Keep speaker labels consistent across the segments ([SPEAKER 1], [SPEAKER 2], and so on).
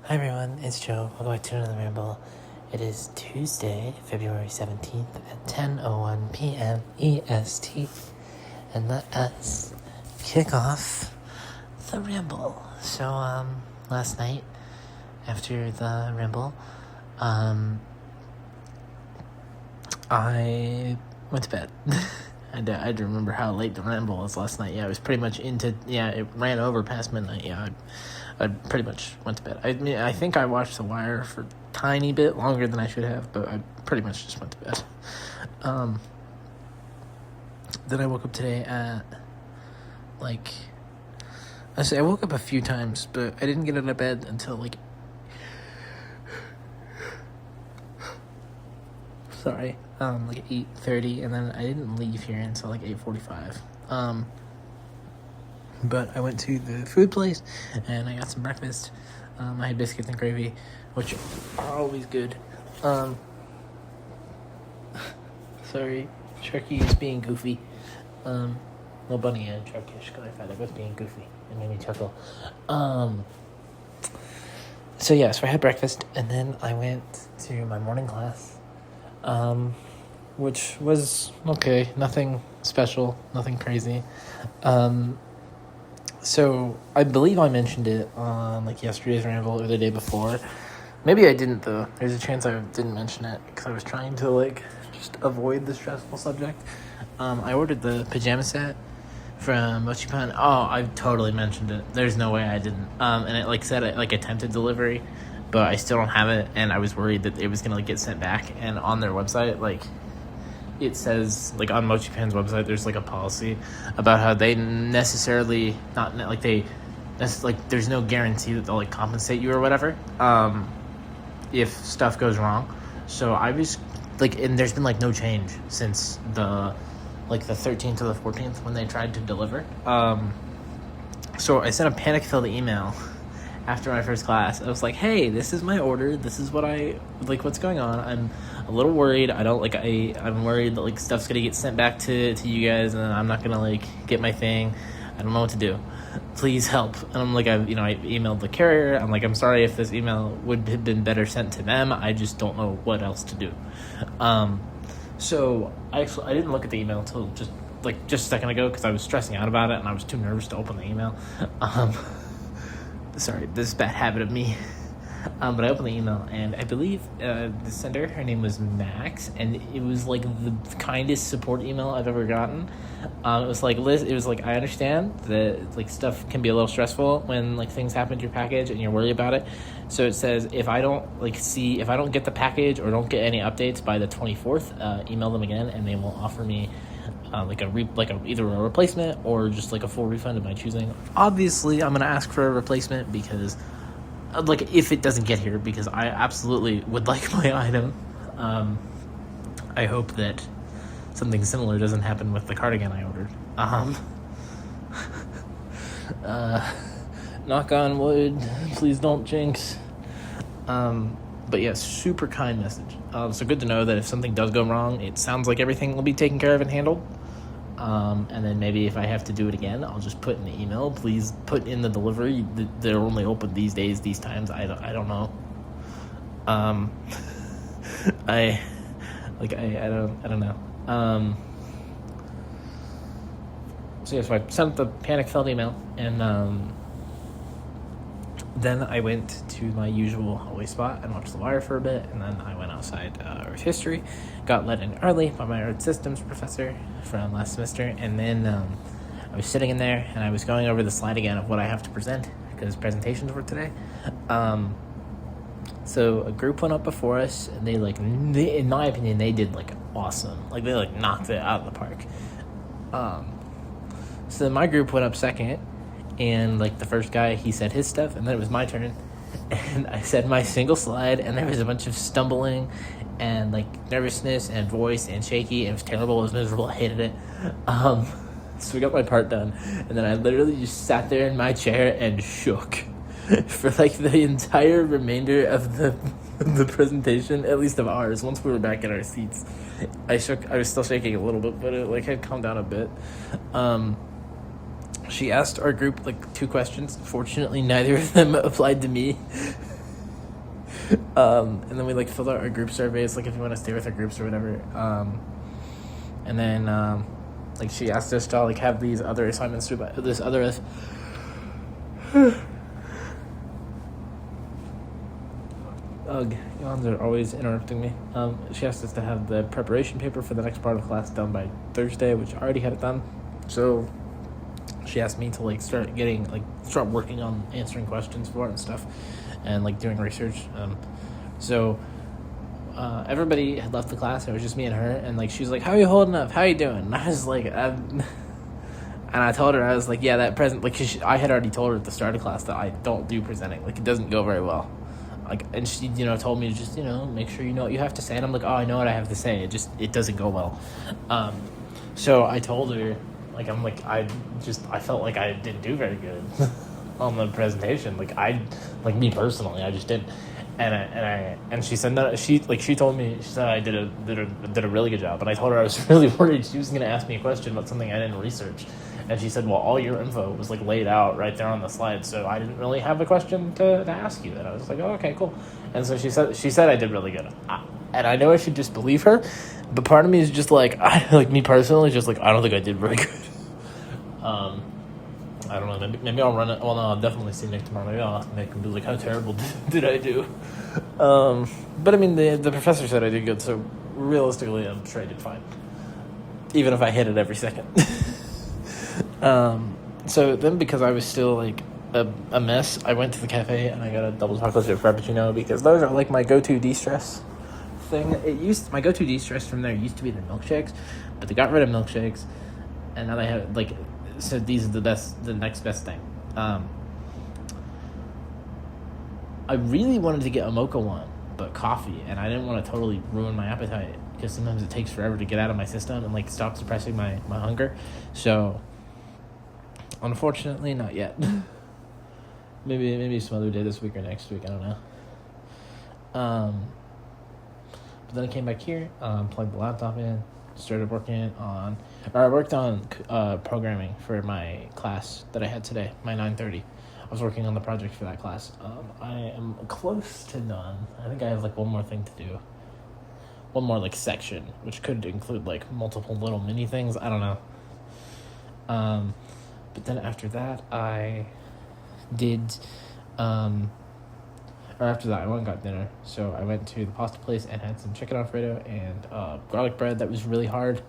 [SPEAKER 1] Hi everyone, it's Joe. Welcome back to another ramble. It is Tuesday, February 17th at 10:01 p.m. EST, and let us kick off the ramble. So, last night, after the ramble, I went to bed. I had to remember how late the ramble was last night. Yeah, it was pretty much it ran over past midnight. Yeah, I pretty much went to bed. I mean, I think I watched The Wire for a tiny bit longer than I should have, but I pretty much just went to bed. Then I woke up today at, I woke up a few times, but I didn't get out of bed until, 8:30, and then I didn't leave here until, 8:45. But I went to the food place, and I got some breakfast. I had biscuits and gravy, which are always good. Sorry, Sharky is being goofy. Well, Bunny and Sharkish, because I thought it was being goofy. It made me chuckle. So I had breakfast, and then I went to my morning class, which was okay. Nothing special, nothing crazy. So I believe I mentioned it on yesterday's ramble or the day before. Maybe I didn't though. There's a chance I didn't mention it because I was trying to just avoid the stressful subject. I ordered the pajama set from Mochipan. Oh, I totally mentioned it. There's no way I didn't. And it said it attempted delivery, but I still don't have it, and I was worried that it was gonna get sent back. And on their website, it says on Mochipan's website, there's a policy about how they necessarily there's no guarantee that they'll compensate you or whatever if stuff goes wrong. So I was and there's been no change since the 13th to the 14th when they tried to deliver. So I sent a panic-filled email after my first class. I was like, hey, this is my order. This is what what's going on. I'm a little worried. I'm worried that stuff's gonna get sent back to you guys, and I'm not gonna get my thing. I don't know what to do. Please help. And I'm I emailed the carrier. I'm sorry if this email would have been better sent to them. I just don't know what else to do. So I didn't look at the email until just a second ago because I was stressing out about it and I was too nervous to open the email. Sorry, this is a bad habit of me. But I opened the email, and I believe the sender, her name was Max, and it was the kindest support email I've ever gotten. It was Liz, it was I understand that stuff can be a little stressful when things happen to your package and you're worried about it. So it says if I don't if I don't get the package or don't get any updates by the 24th, email them again and they will offer me either a replacement or just a full refund of my choosing. Obviously, I'm gonna ask for a replacement because if it doesn't get here, because I absolutely would like my item. I hope that something similar doesn't happen with the cardigan I ordered. Knock on wood, please don't jinx. But yes, super kind message. So good to know that if something does go wrong, it sounds like everything will be taken care of and handled. And then maybe if I have to do it again, I'll just put in the email, please put in the delivery. They're only open these days, these times. I don't know. I don't know. So I sent the panic-filled email, and then I went to my usual hallway spot and watched The Wire for a bit, and then I went outside Earth History, got let in early by my Earth Systems professor from last semester, and then I was sitting in there, and I was going over the slide again of what I have to present, because presentations were today. So a group went up before us, and they in my opinion, they did awesome. They knocked it out of the park. So then my group went up second, and the first guy, he said his stuff, and then it was my turn, and I said my single slide, and there was a bunch of stumbling and nervousness and voice and shaky, and it was terrible. It was miserable. I hated it. So we got my part done, and then I literally just sat there in my chair and shook for the entire remainder of the presentation, at least of ours. Once we were back in our seats, I was still shaking a little bit, but it had calmed down a bit. She asked our group 2 questions. Fortunately, neither of them applied to me. And then we like filled out our group surveys, like if you want to stay with our groups or whatever. And then like she asked us to like have these other assignments through this other. Ugh, yawns are always interrupting me. She asked us to have the preparation paper for the next part of class done by Thursday, which I already had it done. So she asked me to like start working on answering questions for it and stuff, and like doing research. So everybody had left the class. It was just me and her, and like she was like, "How are you holding up? How are you doing?" And I was like, and I told her, I was like, "Yeah, that present like 'cause I had already told her at the start of class that I don't do presenting. Like it doesn't go very well." Like, and she, told me to just, make sure you know what you have to say. And I'm like, oh, I know what I have to say. It doesn't go well. So I told her, like, I'm like, I felt like I didn't do very good on the presentation. Like, me personally, I just didn't. And she said no. She told me, she said I did a really good job. And I told her I was really worried she was gonna ask me a question about something I didn't research. And she said, well, all your info was like laid out right there on the slide, so I didn't really have a question to ask you. And I was like, oh, okay, cool. And so she said I did really good. And I know I should just believe her, but part of me is just like, me personally, just like, I don't think I did very good. I don't know. Maybe I'll run it. Well, no, I'll definitely see Nick tomorrow. Maybe I'll ask Nick and be like, how terrible did I do? But I mean, the professor said I did good, so realistically, I'm sure I did fine, even if I hit it every second. So then, because I was still like a mess, I went to the cafe and I got a double chocolate chip frappuccino, because those are like my go-to de-stress thing. My go-to de-stress from there used to be the milkshakes, but they got rid of milkshakes, and now they have so these are the next best thing. I really wanted to get a mocha one, but coffee, and I didn't want to totally ruin my appetite, because sometimes it takes forever to get out of my system and like stop suppressing my hunger. So unfortunately, not yet. maybe some other day this week or next week. I don't know. But then I came back here, plugged the laptop in, started working on, I worked on programming for my class that I had today, my 9:30. I was working on the project for that class. I am close to done. I think I have like one more thing to do. One more like section, which could include like multiple little mini things. I don't know. But then after that, I went and got dinner. So I went to the pasta place and had some chicken Alfredo and garlic bread that was really hard.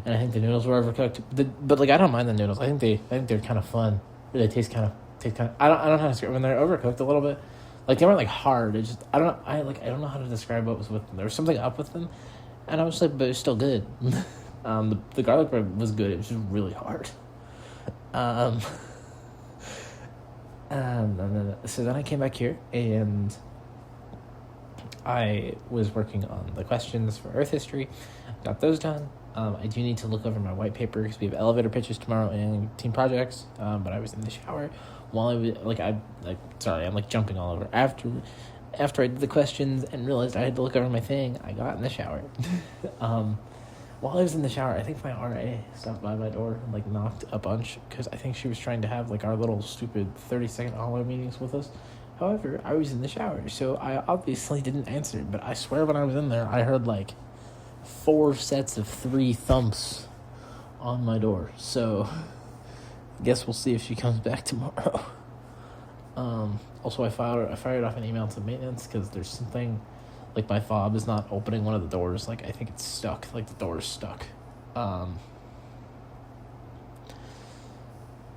[SPEAKER 1] And I think the noodles were overcooked. But like, I don't mind the noodles. I think they're kind of fun. They taste kind of. I don't know how to describe when they're overcooked a little bit. Like, they weren't like hard. It's just I don't know how to describe what was with them. There was something up with them, and I was like, but it was still good. The garlic bread was good. It was just really hard. So then I came back here and I was working on the questions for Earth history. Got those done. I do need to look over my white paper because we have elevator pitches tomorrow and team projects. But I was in the shower while I was sorry, I'm like jumping all over. After I did the questions and realized I had to look over my thing, I got in the shower. While I was in the shower, I think my RA stopped by my door and like knocked a bunch because I think she was trying to have like our little stupid 30-second holo meetings with us. However, I was in the shower, so I obviously didn't answer, but I swear when I was in there, I heard like 4 sets of 3 thumps on my door. So I guess we'll see if she comes back tomorrow. Also, I fired off an email to maintenance because there's something. Like, my fob is not opening one of the doors. Like, I think it's stuck. Like, the door is stuck.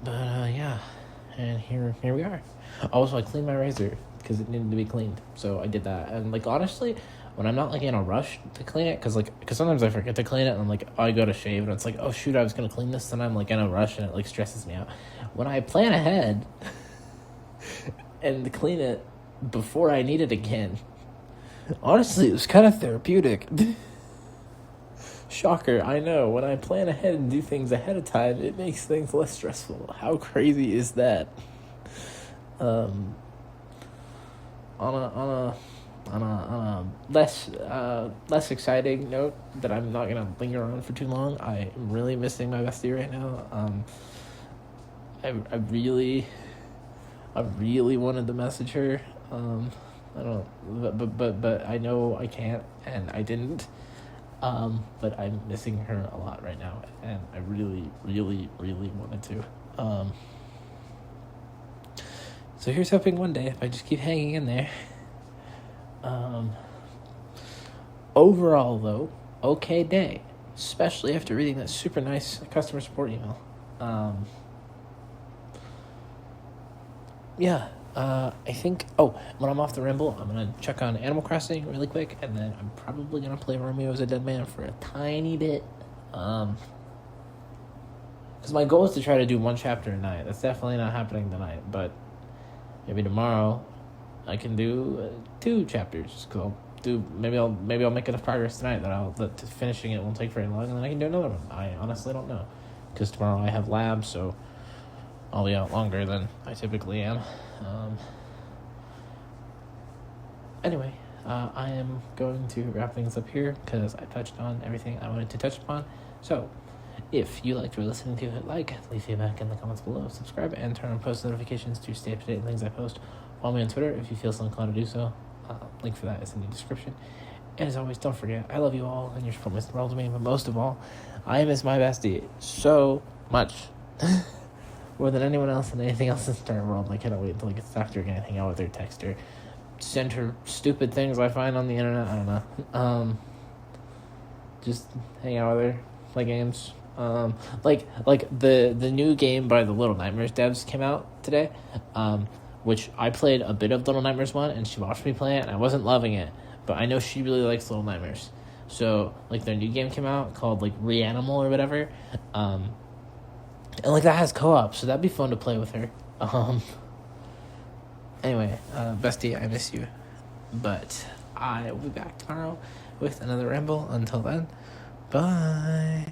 [SPEAKER 1] Yeah. And here we are. Also, I cleaned my razor because it needed to be cleaned. So I did that. And, like, honestly, when I'm not, like, in a rush to clean it, because sometimes I forget to clean it, and I'm like, I go to shave, and it's like, oh, shoot, I was going to clean this, and I'm, like, in a rush, and it, like, stresses me out. When I plan ahead and clean it before I need it again, honestly, it was kind of therapeutic. Shocker, I know. When I plan ahead and do things ahead of time, it makes things less stressful. How crazy is that? On a less exciting note that I'm not gonna linger on for too long, I am really missing my bestie right now. I really wanted to message her. I don't, but I know I can't, and I didn't. But I'm missing her a lot right now, and I really, really, really wanted to. So here's hoping one day if I just keep hanging in there. Overall, though, okay day, especially after reading that super nice customer support email. Yeah, I think, when I'm off the ramble, I'm going to check on Animal Crossing really quick, and then I'm probably going to play Romeo as a Dead Man for a tiny bit. Because my goal is to try to do one chapter a night. That's definitely not happening tonight, but maybe tomorrow I can do 2 chapters. Cause maybe I'll make enough progress tonight that finishing it won't take very long, and then I can do another one. I honestly don't know, because tomorrow I have lab, so I'll be out longer than I typically am. Anyway, I am going to wrap things up here because I touched on everything I wanted to touch upon. So, if you liked what you're listening to, leave feedback in the comments below, subscribe, and turn on post notifications to stay up to date on things I post. Follow me on Twitter if you feel so inclined to do so. Link for that is in the description. And as always, don't forget, I love you all, and your support means the world to me, but most of all, I miss my bestie so much. More than anyone else and anything else in the entire world. I cannot wait until I get to talk to her again, hang out with her, text her, send her stupid things I find on the internet. I don't know. Just hang out with her, play games. Like the new game by the Little Nightmares devs came out today, which I played a bit of Little Nightmares 1, and she watched me play it, and I wasn't loving it, but I know she really likes Little Nightmares. So, their new game came out called, Reanimal or whatever, and, that has co-op, so that'd be fun to play with her. Anyway, bestie, I miss you, but I will be back tomorrow with another ramble. Until then, bye.